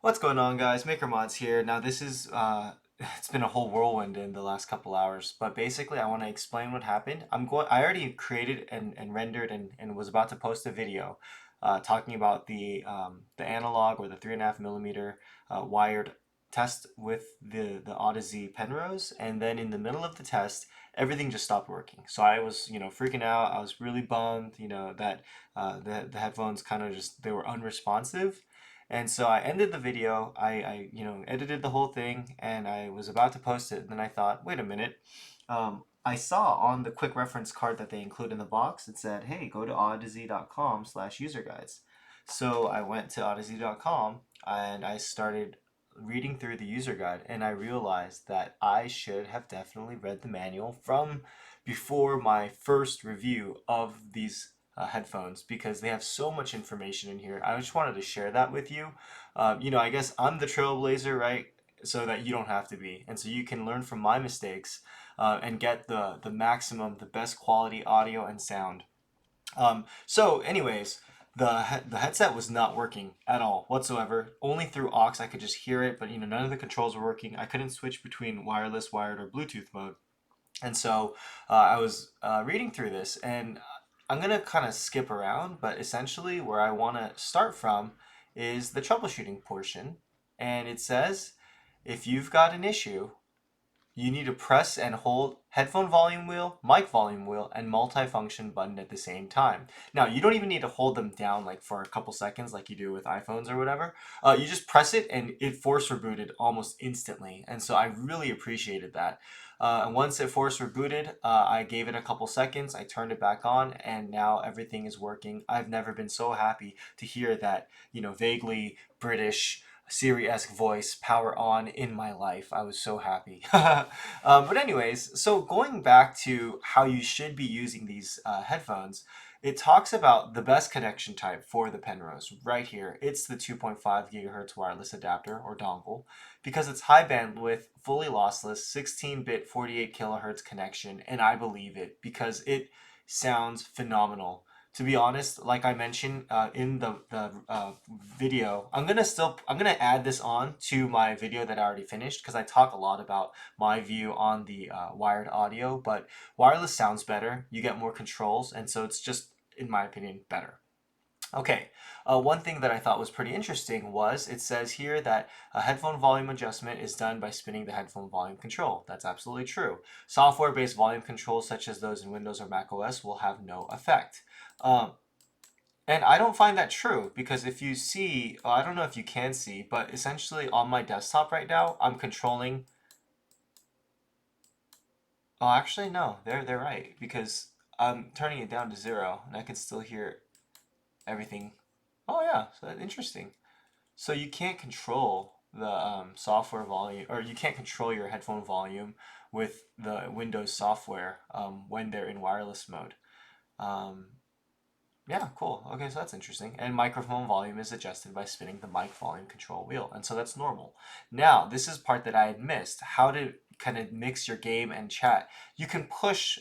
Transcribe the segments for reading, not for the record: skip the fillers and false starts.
What's going on, guys? Maker Mods here. Now this is it's been a whole whirlwind in the last couple hours, but basically I want to explain what happened. I already created and rendered and was about to post a video talking about the analog or the 3.5 millimeter wired test with the Audeze Penrose, and then in the middle of the test everything just stopped working. So I was, freaking out. I was really bummed, that the headphones kind of just they were unresponsive. And so I ended the video. I edited the whole thing, and I was about to post it. And then I thought, wait a minute. I saw on the quick reference card that they include in the box, it said, hey, go to audeze.com/user guides. So I went to audeze.com and I started reading through the user guide, and I realized that I should have definitely read the manual from before my first review of these headphones, because they have so much information in here. I just wanted to share that with you. I guess I'm the trailblazer, right? So that you don't have to be, and so you can learn from my mistakes and get the maximum, the best quality audio and sound. So, anyways, the headset was not working at all whatsoever. Only through aux I could just hear it, but none of the controls were working. I couldn't switch between wireless, wired, or Bluetooth mode. And so I was reading through this, and I'm going to kind of skip around, but essentially where I want to start from is the troubleshooting portion. And it says if you've got an issue, you need to press and hold headphone volume wheel, mic volume wheel, and multifunction button at the same time. Now, you don't even need to hold them down like for a couple seconds like you do with iPhones or whatever. You just press it and it force rebooted almost instantly. And so I really appreciated that. And once it force rebooted, I gave it a couple seconds, I turned it back on, and now everything is working. I've never been so happy to hear that, vaguely British Siri-esque voice power on in my life. I was so happy. But anyways, so going back to how you should be using these headphones, it talks about the best connection type for the Penrose right here. It's the 2.5 gigahertz wireless adapter or dongle, because it's high bandwidth, fully lossless, 16-bit 48 kilohertz connection, and I believe it because it sounds phenomenal. To be honest, like I mentioned in the video, I'm gonna add this on to my video that I already finished, because I talk a lot about my view on the wired audio, but wireless sounds better. You get more controls, and so it's just, in my opinion, better. Okay, one thing that I thought was pretty interesting was it says here that a headphone volume adjustment is done by spinning the headphone volume control. That's absolutely true. Software-based volume controls such as those in Windows or Mac OS will have no effect. Um, and I don't find that true, because if you see, I don't know if you can see, but essentially on my desktop right now, I'm controlling. Oh, actually, no, they're right, because I'm turning it down to 0 and I can still hear everything. Oh, yeah, so that's interesting. So you can't control the software volume, or you can't control your headphone volume with the Windows software when they're in wireless mode. Um, Yeah, cool. Okay, so that's interesting. And microphone volume is adjusted by spinning the mic volume control wheel. And so that's normal. Now, this is part that I had missed. How to kind of mix your game and chat. You can push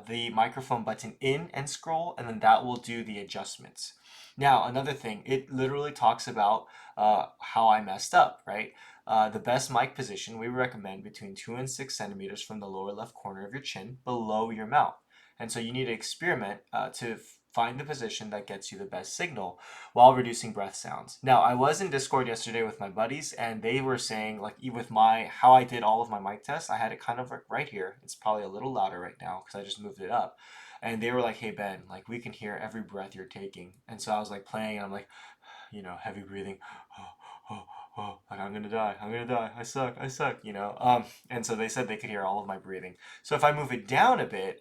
the microphone button in and scroll, and then that will do the adjustments. Now, another thing, it literally talks about how I messed up, right? The best mic position we recommend between 2 and 6 centimeters from the lower left corner of your chin below your mouth. And so you need to experiment to find the position that gets you the best signal while reducing breath sounds. Now, I was in Discord yesterday with my buddies, and they were saying, like, with how I did all of my mic tests, I had it kind of right here. It's probably a little louder right now because I just moved it up. And they were like, hey, Ben, like, we can hear every breath you're taking. And so I was like playing, and I'm like, heavy breathing. Like, I'm gonna die. I'm gonna die. I suck. I suck. And so they said they could hear all of my breathing. So if I move it down a bit,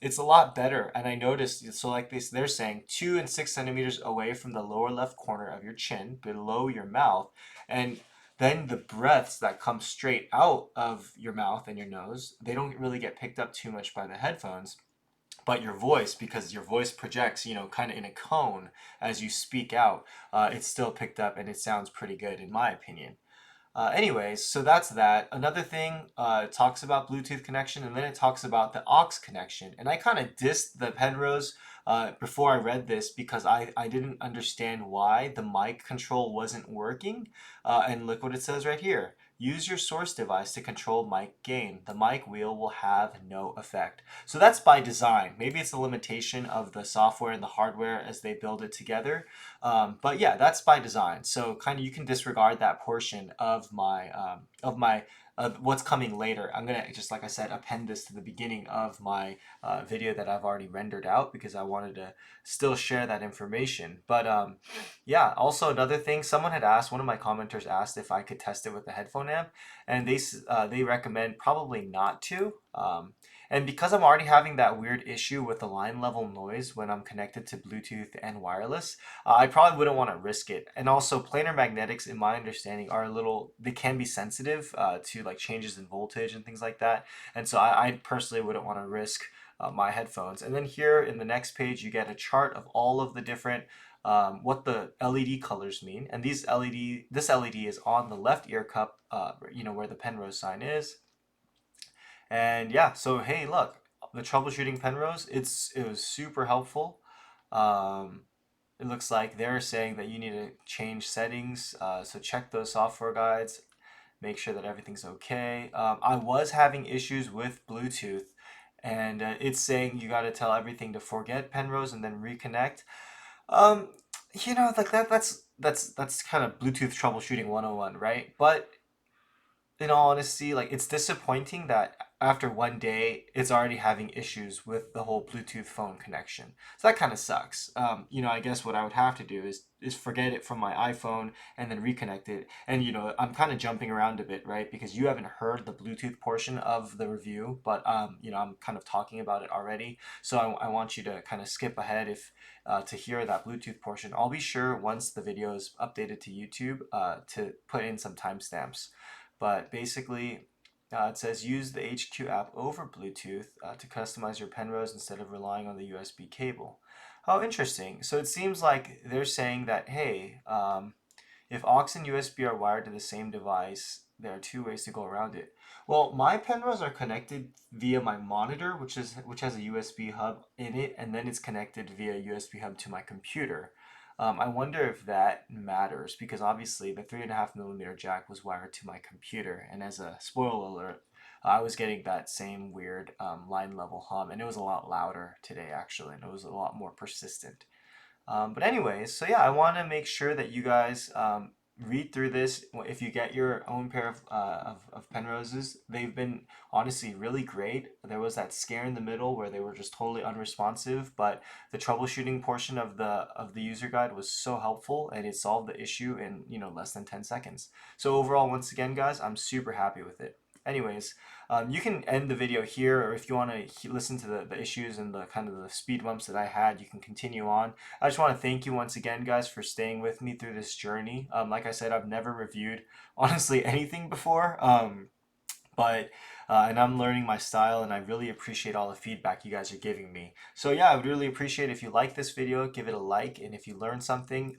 it's a lot better. And I noticed, so like this, they're saying 2 and 6 centimeters away from the lower left corner of your chin, below your mouth, and then the breaths that come straight out of your mouth and your nose, they don't really get picked up too much by the headphones. But your voice, because your voice projects, kind of in a cone as you speak out, it's still picked up and it sounds pretty good, in my opinion. Anyways, so that's that. Another thing, it talks about Bluetooth connection, and then it talks about the aux connection. And I kind of dissed the Penrose before I read this because I didn't understand why the mic control wasn't working. And look what it says right here. Use your source device to control mic gain. The mic wheel will have no effect. So that's by design. Maybe it's a limitation of the software and the hardware as they build it together. But yeah, that's by design. So kind of you can disregard that portion of my what's coming later. I'm gonna just like I said append this to the beginning of my video that I've already rendered out because I wanted to still share that information. But yeah, also another thing, someone had asked, one of my commenters asked if I could test it with the headphone amp, and they recommend probably not to. And because I'm already having that weird issue with the line level noise when I'm connected to Bluetooth and wireless, I probably wouldn't want to risk it. And also, planar magnetics, in my understanding, are a little, they can be sensitive to like changes in voltage and things like that. And so I personally wouldn't want to risk my headphones. And then here in the next page, you get a chart of all of the different what the LED colors mean. And this LED is on the left ear cup, where the Penrose sign is. And yeah, so hey, look, the troubleshooting Penrose, it was super helpful. Um, it looks like they're saying that you need to change settings. So check those software guides, make sure that everything's okay. I was having issues with Bluetooth, and it's saying you got to tell everything to forget Penrose and then reconnect. Um, like that's kind of Bluetooth troubleshooting 101, right? But in all honesty, like it's disappointing that after one day, it's already having issues with the whole Bluetooth phone connection. So that kind of sucks. I guess what I would have to do is forget it from my iPhone and then reconnect it. And I'm kind of jumping around a bit, right? Because you haven't heard the Bluetooth portion of the review, but I'm kind of talking about it already. So I want you to kind of skip ahead if to hear that Bluetooth portion. I'll be sure once the video is updated to YouTube to put in some timestamps. But basically, it says use the HQ app over Bluetooth to customize your Penrose instead of relying on the USB cable. Oh, interesting. So it seems like they're saying that, hey, if aux and USB are wired to the same device, there are two ways to go around it. Well, my Penrose are connected via my monitor, which has a USB hub in it, and then it's connected via USB hub to my computer. I wonder if that matters because obviously the 3.5 millimeter jack was wired to my computer, and as a spoiler alert, I was getting that same weird line level hum, and it was a lot louder today actually, and it was a lot more persistent. But anyways, so yeah, I want to make sure that you guys read through this. If you get your own pair of Penroses, they've been honestly really great. There was that scare in the middle where they were just totally unresponsive, but the troubleshooting portion of the user guide was so helpful, and it solved the issue in less than 10 seconds. So overall, once again, guys, I'm super happy with it. Anyways, you can end the video here, or if you want to listen to the issues and the kind of the speed bumps that I had, you can continue on. I just want to thank you once again, guys, for staying with me through this journey. Like I said, I've never reviewed honestly anything before, but and I'm learning my style, and I really appreciate all the feedback you guys are giving me. So yeah, I would really appreciate if you like this video, give it a like, and if you learned something,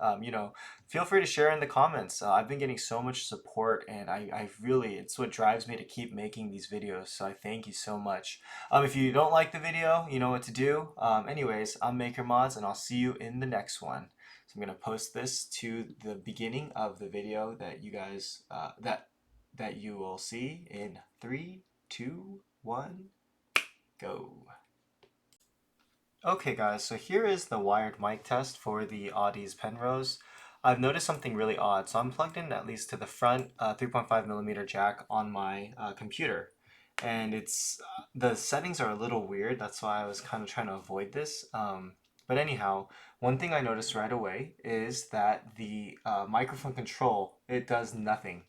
feel free to share in the comments. I've been getting so much support, and I really, it's what drives me to keep making these videos. So I thank you so much. If you don't like the video, you know what to do. Anyways, I'm Maker Mods, and I'll see you in the next one. So I'm gonna post this to the beginning of the video that you guys that you will see in 3, 2, 1, go. Okay guys, so here is the wired mic test for the Audeze Penrose. I've noticed something really odd. So I'm plugged in at least to the front 3.5 millimeter jack on my computer. And the settings are a little weird. That's why I was kind of trying to avoid this. But anyhow, one thing I noticed right away is that the microphone control, it does nothing.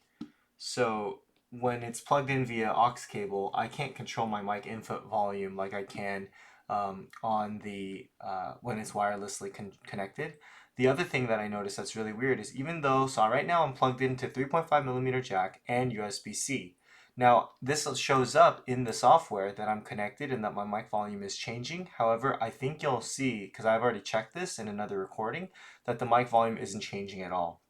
So when it's plugged in via aux cable, I can't control my mic input volume like I can on the when it's wirelessly connected. The other thing that I noticed that's really weird is even though, so right now I'm plugged into 3.5 millimeter jack and USB-C. Now this shows up in the software that I'm connected and that my mic volume is changing. However, I think you'll see, because I've already checked this in another recording, that the mic volume isn't changing at all.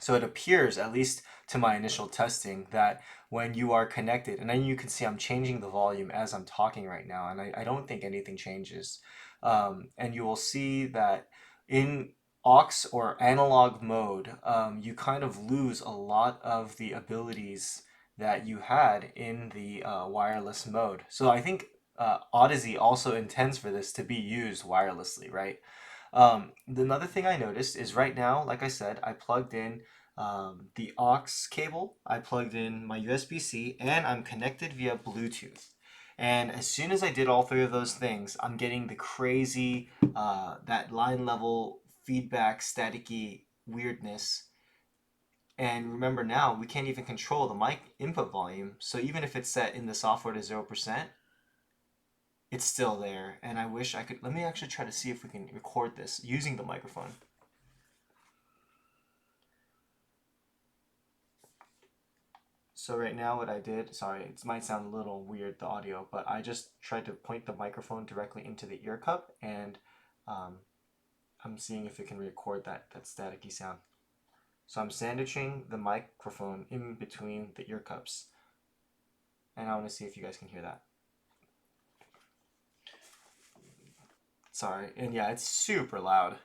So it appears, at least to my initial testing, that when you are connected, and then you can see I'm changing the volume as I'm talking right now, and I don't think anything changes. And you will see that in aux or analog mode, you kind of lose a lot of the abilities that you had in the wireless mode. So I think Audeze also intends for this to be used wirelessly, right? Another thing I noticed is right now, like I said, I plugged in the aux cable, I plugged in my USB-C, and I'm connected via Bluetooth. And as soon as I did all three of those things, I'm getting the crazy, that line level feedback, staticky weirdness. And remember now, we can't even control the mic input volume. So even if it's set in the software to 0%, it's still there. And I wish I could, let me actually try to see if we can record this using the microphone. So right now what I did, sorry, it might sound a little weird, the audio, but I just tried to point the microphone directly into the ear cup, and I'm seeing if it can record that staticky sound. So I'm sandwiching the microphone in between the ear cups, and I want to see if you guys can hear that. Sorry, and yeah, it's super loud.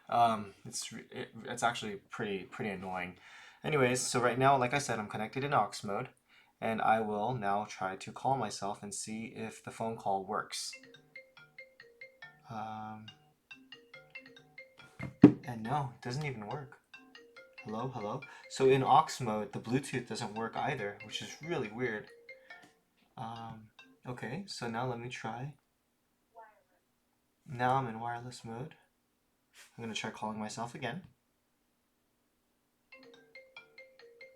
It's actually pretty annoying. Anyways, so right now, like I said, I'm connected in aux mode, and I will now try to call myself and see if the phone call works. Um, and no, it doesn't even work. Hello, hello. So in aux mode, the Bluetooth doesn't work either, which is really weird. Okay, so now let me try. Now I'm in wireless mode. I'm gonna try calling myself again.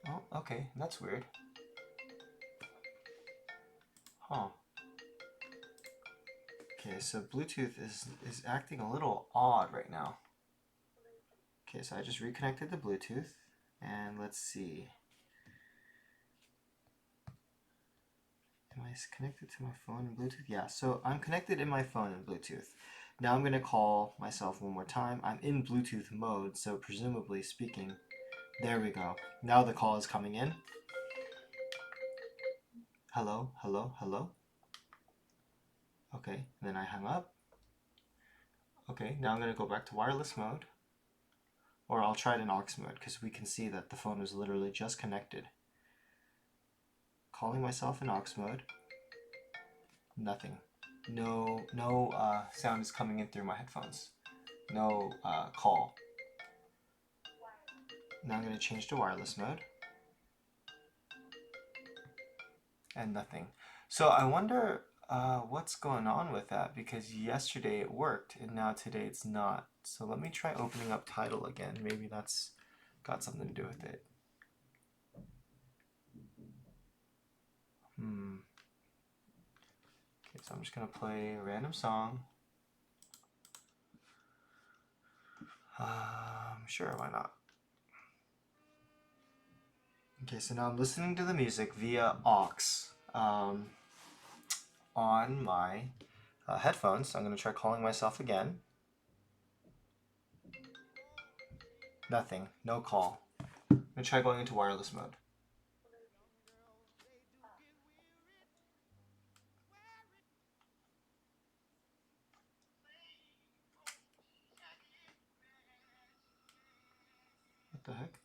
Oh, okay, that's weird. Huh. Okay, so Bluetooth is acting a little odd right now. Okay, so I just reconnected the Bluetooth, and let's see. Am I connected to my phone in Bluetooth? Yeah, so I'm connected in my phone in Bluetooth. Now I'm gonna call myself one more time. I'm in Bluetooth mode, so presumably speaking, there we go. Now the call is coming in. Hello, hello, hello. Okay, then I hung up. Okay, now I'm gonna go back to wireless mode. Or I'll try it in aux mode because we can see that the phone was literally just connected. Calling myself in aux mode. Nothing. No sound is coming in through my headphones. No call. Now I'm going to change to wireless mode. And nothing. So I wonder what's going on with that, because yesterday it worked and now today it's not. So let me try opening up Tidal again. Maybe that's got something to do with it. Okay, so I'm just gonna play a random song. Sure, why not? Okay, so now I'm listening to the music via aux on my headphones. So I'm gonna try calling myself again. Nothing, no call. I'm gonna try going into wireless mode. What the heck?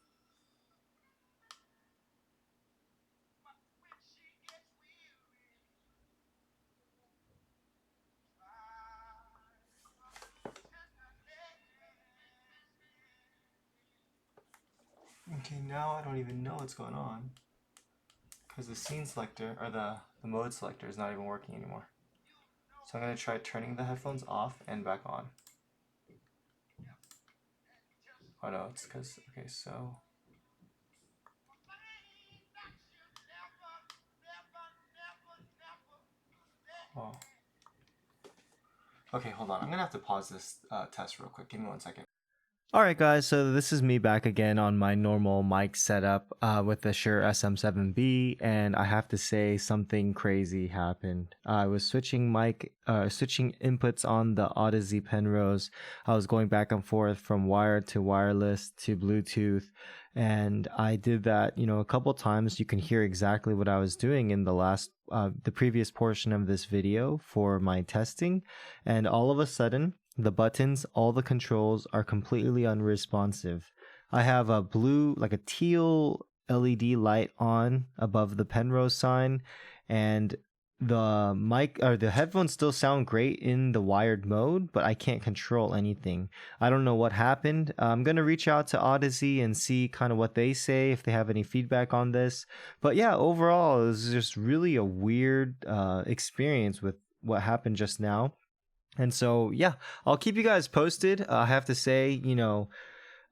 Okay, now I don't even know what's going on because the scene selector, or the mode selector, is not even working anymore. So I'm gonna try turning the headphones off and back on. Oh no, it's because, okay, so. Oh. Okay, hold on. I'm gonna have to pause this test real quick. Give me 1 second. Alright guys, so this is me back again on my normal mic setup with the Shure SM7B, and I have to say something crazy happened. I was switching switching inputs on the Audeze Penrose. I was going back and forth from wired to wireless to Bluetooth, And I did that, a couple times. You can hear exactly what I was doing in the previous portion of this video for my testing. And all of a sudden, the buttons, all the controls are completely unresponsive. I have a blue, like a teal LED light on above the Penrose sign, and the mic or the headphones still sound great in the wired mode, but I can't control anything. I don't know what happened. I'm going to reach out to Audeze and see kind of what they say, if they have any feedback on this. But yeah, overall, it was just really a weird experience with what happened just now. And so, yeah, I'll keep you guys posted. I have to say,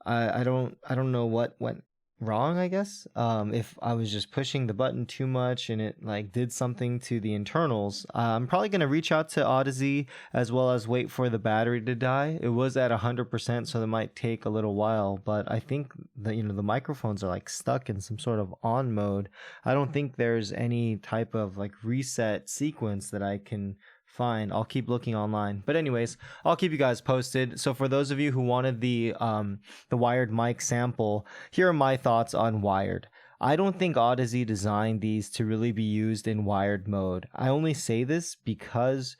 I don't know what went wrong, I guess. If I was just pushing the button too much and it like did something to the internals. I'm probably going to reach out to Audeze as well as wait for the battery to die. It was at 100%, so that might take a little while, but I think the microphones are like stuck in some sort of on mode. I don't think there's any type of like reset sequence that I can find. I'll keep looking online. But anyways, I'll keep you guys posted. So for those of you who wanted the wired mic sample, here are my thoughts on wired. I don't think Audeze designed these to really be used in wired mode. I only say this because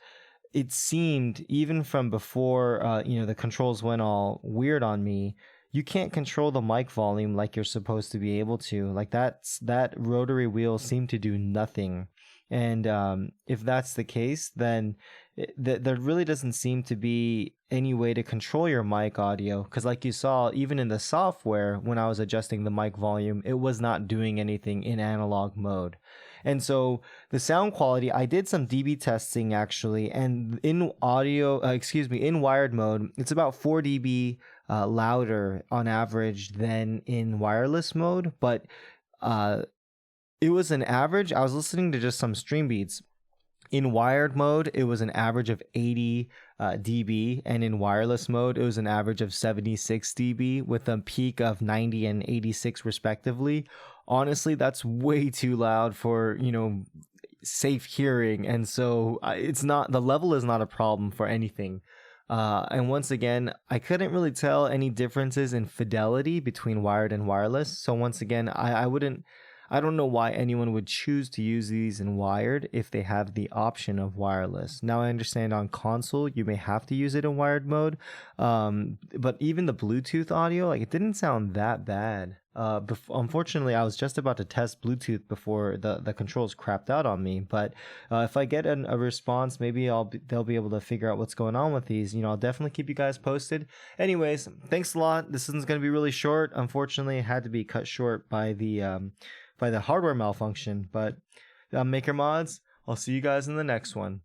it seemed, even from before the controls went all weird on me, you can't control the mic volume like you're supposed to be able to. Like that rotary wheel seemed to do nothing. And if that's the case, then there really doesn't seem to be any way to control your mic audio. Because like you saw, even in the software, when I was adjusting the mic volume, it was not doing anything in analog mode. And so the sound quality, I did some dB testing actually, and in in wired mode, it's about 4 dB louder on average than in wireless mode. But it was an average. I was listening to just some stream beats. In wired mode, it was an average of 80 dB, and in wireless mode, it was an average of 76 dB with a peak of 90 and 86 respectively. Honestly, that's way too loud for, safe hearing, and so the level is not a problem for anything. And once again, I couldn't really tell any differences in fidelity between wired and wireless. So once again, I don't know why anyone would choose to use these in wired if they have the option of wireless. Now I understand on console you may have to use it in wired mode, but even the Bluetooth audio, it didn't sound that bad. Unfortunately, I was just about to test Bluetooth before the controls crapped out on me. But if I get a response, maybe they'll be able to figure out what's going on with these. I'll definitely keep you guys posted. Anyways, thanks a lot. This is going to be really short. Unfortunately, it had to be cut short by the hardware malfunction. But Maker Mods, I'll see you guys in the next one.